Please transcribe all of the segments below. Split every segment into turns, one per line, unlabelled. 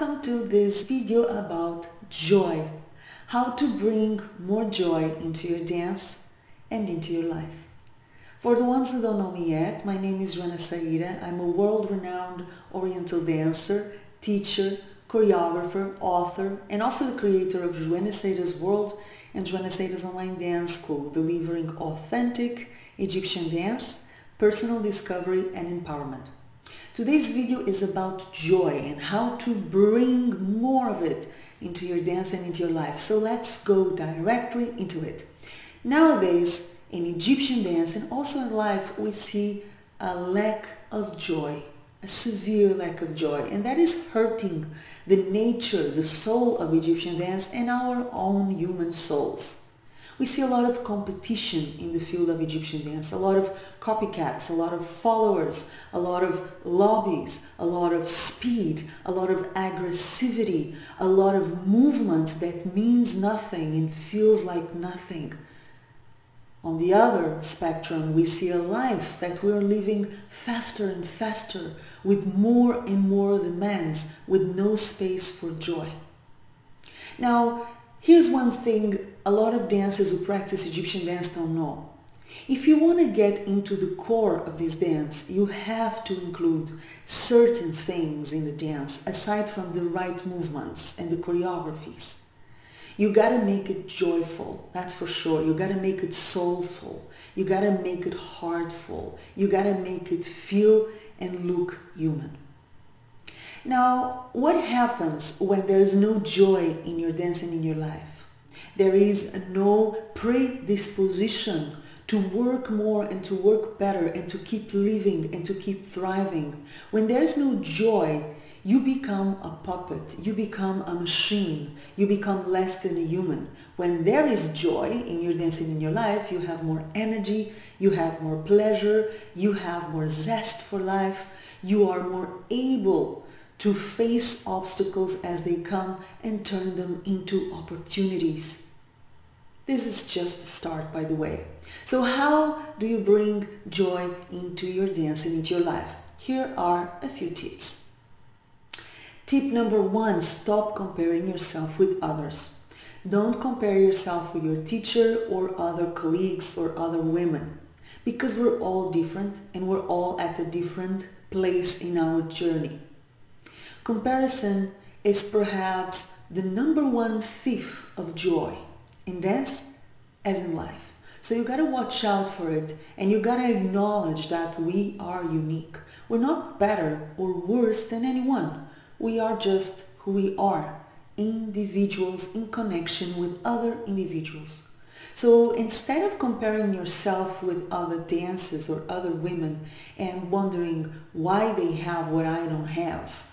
welcome to this video about joy. How to bring more joy into your dance and into your life. For the ones who don't know me yet, my name is Joana Saahirah. I'm a world-renowned Oriental dancer, teacher, choreographer, author, and also the creator of Joana Saahirah's World and Joana Saahirah's Online Dance School, delivering authentic Egyptian dance, personal discovery, and empowerment. Today's video is about joy and how to bring more of it into your dance and into your life. So let's go directly into it. Nowadays, in Egyptian dance and also in life, we see a lack of joy, a severe lack of joy, and that is hurting the nature, the soul of Egyptian dance and our own human souls. We see a lot of competition in the field of Egyptian dance, a lot of copycats, a lot of followers, a lot of lobbies, a lot of speed, a lot of aggressivity, a lot of movement that means nothing and feels like nothing. On the other spectrum, we see a life that we're living faster and faster with more and more demands, with no space for joy. Now, here's one thing a lot of dancers who practice Egyptian dance don't know. If you want to get into the core of this dance, you have to include certain things in the dance aside from the right movements and the choreographies. You gotta make it joyful, that's for sure. You gotta make it soulful. You gotta make it heartful. You gotta make it feel and look human. Now, what happens when there is no joy in your dance and in your life? There is no predisposition to work more and to work better and to keep living and to keep thriving. When there is no joy, you become a puppet, you become a machine, you become less than a human. When there is joy in your dance and in your life, you have more energy, you have more pleasure, you have more zest for life, you are more able to face obstacles as they come and turn them into opportunities. This is just the start, by the way. So how do you bring joy into your dance and into your life? Here are a few tips. Tip number 1, stop comparing yourself with others. Don't compare yourself with your teacher or other colleagues or other women, because we're all different and we're all at a different place in our journey. Comparison is perhaps the number one thief of joy in dance as in life. So you gotta watch out for it, and you gotta acknowledge that we are unique. We're not better or worse than anyone. We are just who we are, individuals in connection with other individuals. So instead of comparing yourself with other dancers or other women and wondering why they have what I don't have,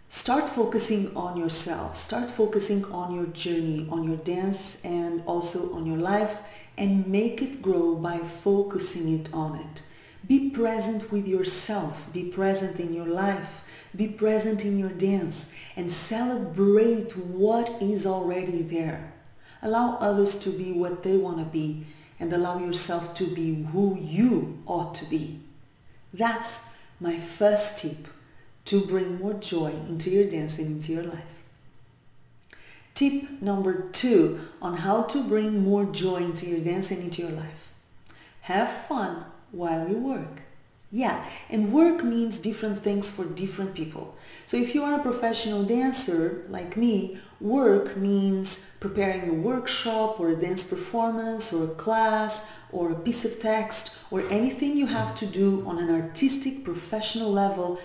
start focusing on yourself, start focusing on your journey, on your dance and also on your life, and make it grow by focusing it on it. Be present with yourself, be present in your life, be present in your dance, and celebrate what is already there. Allow others to be what they want to be, and allow yourself to be who you ought to be. That's my first tip to bring more joy into your dance and into your life. Tip number 2 on how to bring more joy into your dance and into your life. Have fun while you work. Yeah, and work means different things for different people. So if you are a professional dancer like me, work means preparing a workshop or a dance performance or a class or a piece of text or anything you have to do on an artistic professional level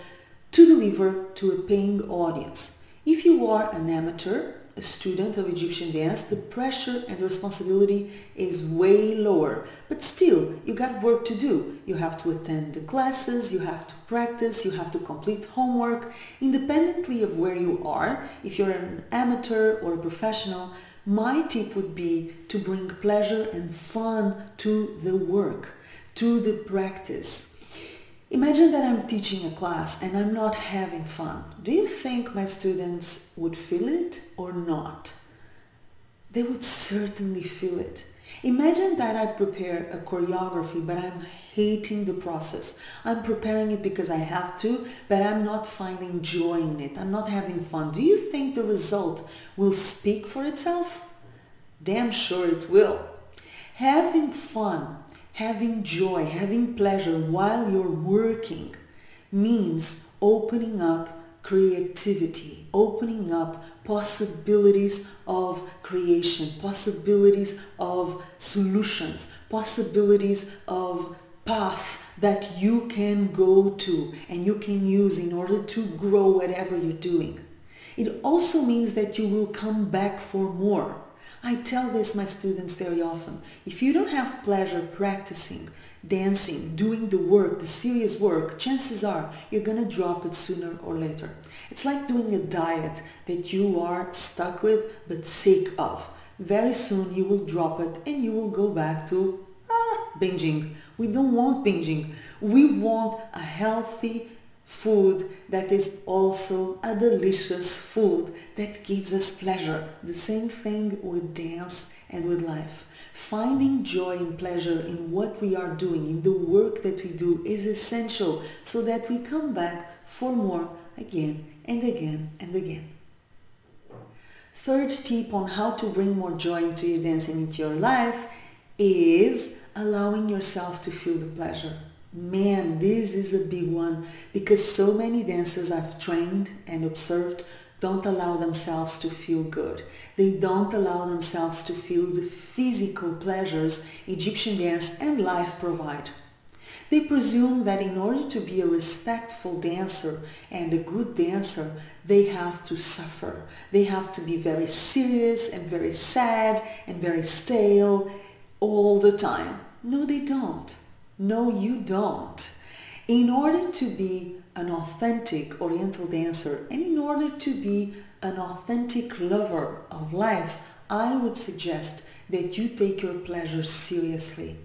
to deliver to a paying audience. If you are an amateur, a student of Egyptian dance, the pressure and responsibility is way lower. But still, you got work to do. You have to attend the classes, you have to practice, you have to complete homework. Independently of where you are, if you're an amateur or a professional, my tip would be to bring pleasure and fun to the work, to the practice. Imagine that I'm teaching a class and I'm not having fun. Do you think my students would feel it or not? They would certainly feel it. Imagine that I prepare a choreography, but I'm hating the process. I'm preparing it because I have to, but I'm not finding joy in it. I'm not having fun. Do you think the result will speak for itself? Damn sure it will. Having fun, having joy, having pleasure while you're working means opening up creativity, opening up possibilities of creation, possibilities of solutions, possibilities of paths that you can go to and you can use in order to grow whatever you're doing. It also means that you will come back for more. I tell this my students very often. If you don't have pleasure practicing, dancing, doing the work, the serious work, chances are you're going to drop it sooner or later. It's like doing a diet that you are stuck with but sick of. Very soon you will drop it and you will go back to binging. We don't want binging. We want a healthy food that is also a delicious food that gives us pleasure. The same thing with dance and with life. Finding joy and pleasure in what we are doing, in the work that we do, is essential so that we come back for more again and again and again. Third tip on how to bring more joy into your dance and into your life is allowing yourself to feel the pleasure. Man, this is a big one because so many dancers I've trained and observed don't allow themselves to feel good. They don't allow themselves to feel the physical pleasures Egyptian dance and life provide. They presume that in order to be a respectful dancer and a good dancer, they have to suffer. They have to be very serious and very sad and very stale all the time. No, they don't. No, you don't. In order to be an authentic Oriental dancer and in order to be an authentic lover of life, I would suggest that you take your pleasure seriously.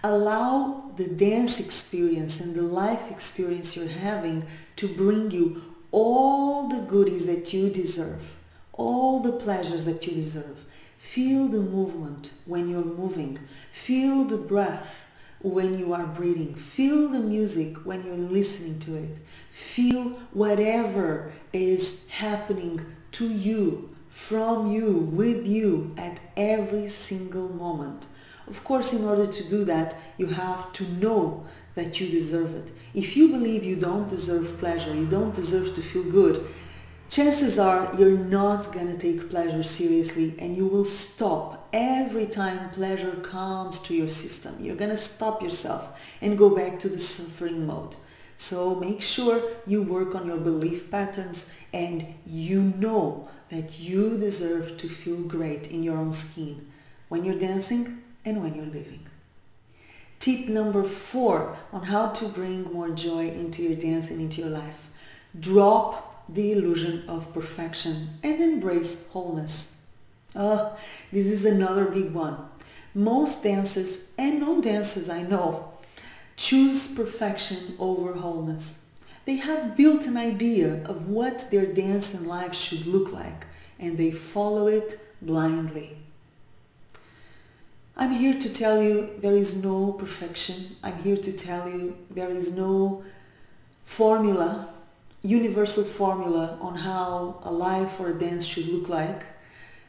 Allow the dance experience and the life experience you're having to bring you all the goodies that you deserve, all the pleasures that you deserve. Feel the movement when you're moving. Feel the breath when you are breathing. Feel the music when you're listening to it. Feel whatever is happening to you, from you, with you at every single moment. Of course, in order to do that, you have to know that you deserve it. If you believe you don't deserve pleasure, you don't deserve to feel good, chances are you're not going to take pleasure seriously and you will stop every time pleasure comes to your system. You're going to stop yourself and go back to the suffering mode. So make sure you work on your belief patterns and you know that you deserve to feel great in your own skin when you're dancing and when you're living. Tip number 4 on how to bring more joy into your dance and into your life. Drop the illusion of perfection and embrace wholeness. Oh, this is another big one. Most dancers and non-dancers I know choose perfection over wholeness. They have built an idea of what their dance and life should look like and they follow it blindly. I'm here to tell you there is no perfection. I'm here to tell you there is no formula, universal formula on how a life or a dance should look like.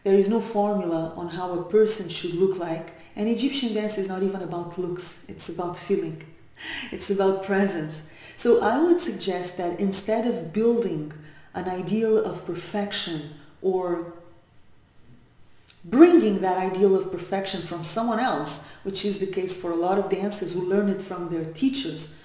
There is no formula on how a person should look like. And Egyptian dance is not even about looks. It's about feeling. It's about presence. So I would suggest that instead of building an ideal of perfection or bringing that ideal of perfection from someone else, which is the case for a lot of dancers who learn it from their teachers,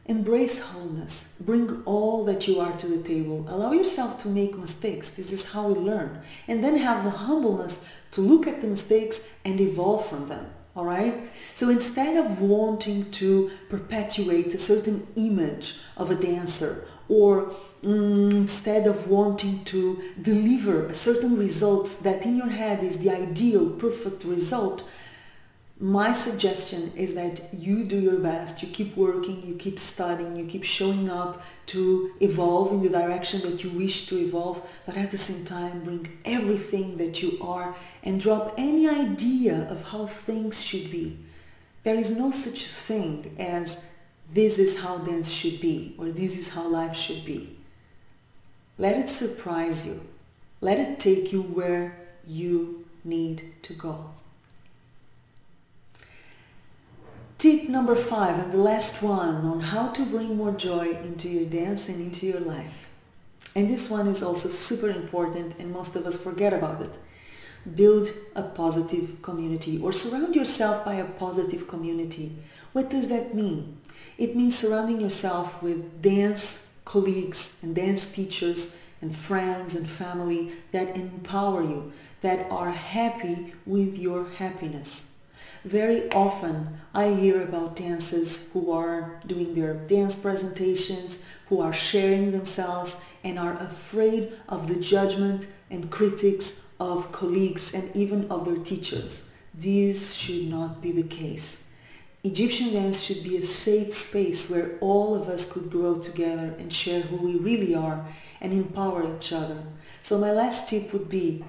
embrace wholeness. Bring all that you are to the table. Allow yourself to make mistakes. This is how we learn. And then have the humbleness to look at the mistakes and evolve from them. All right? So instead of wanting to perpetuate a certain image of a dancer or instead of wanting to deliver a certain result that in your head is the ideal, perfect result, My suggestion is that you do your best, you keep working, you keep studying, you keep showing up to evolve in the direction that you wish to evolve, but at the same time bring everything that you are and drop any idea of how things should be. There is no such thing as this is how dance should be or this is how life should be. Let it surprise you. Let it take you where you need to go. Tip number 5 and the last one on how to bring more joy into your dance and into your life. And this one is also super important and most of us forget about it. Build a positive community or surround yourself by a positive community. What does that mean? It means surrounding yourself with dance colleagues and dance teachers and friends and family that empower you, that are happy with your happiness. Very often I hear about dancers who are doing their dance presentations, who are sharing themselves and are afraid of the judgment and critics of colleagues and even of their teachers. This should not be the case. Egyptian dance should be a safe space where all of us could grow together and share who we really are and empower each other. So my last tip would be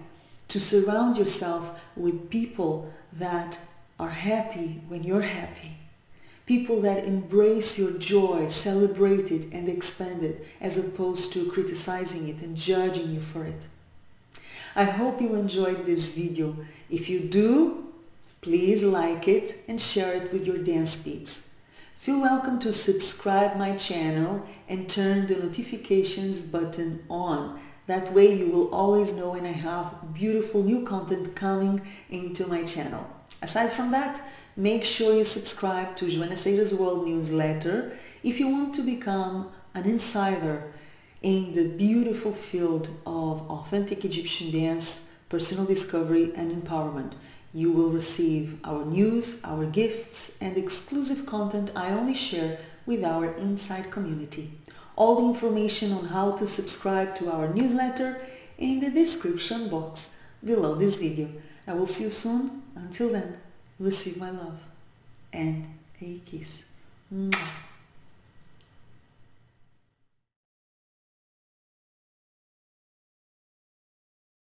to surround yourself with people that are happy when you're happy. People that embrace your joy, celebrate it and expand it, as opposed to criticizing it and judging you for it. I hope you enjoyed this video. If you do, please like it and share it with your dance peeps. Feel welcome to subscribe my channel and turn the notifications button on. That way you will always know when I have beautiful new content coming into my channel. Aside from that, make sure you subscribe to Joana Saahirah's World newsletter if you want to become an insider in the beautiful field of authentic Egyptian dance, personal discovery and empowerment. You will receive our news, our gifts and exclusive content I only share with our inside community. All the information on how to subscribe to our newsletter in the description box below this video. I will see you soon. Until then, receive my love and a kiss. Mwah.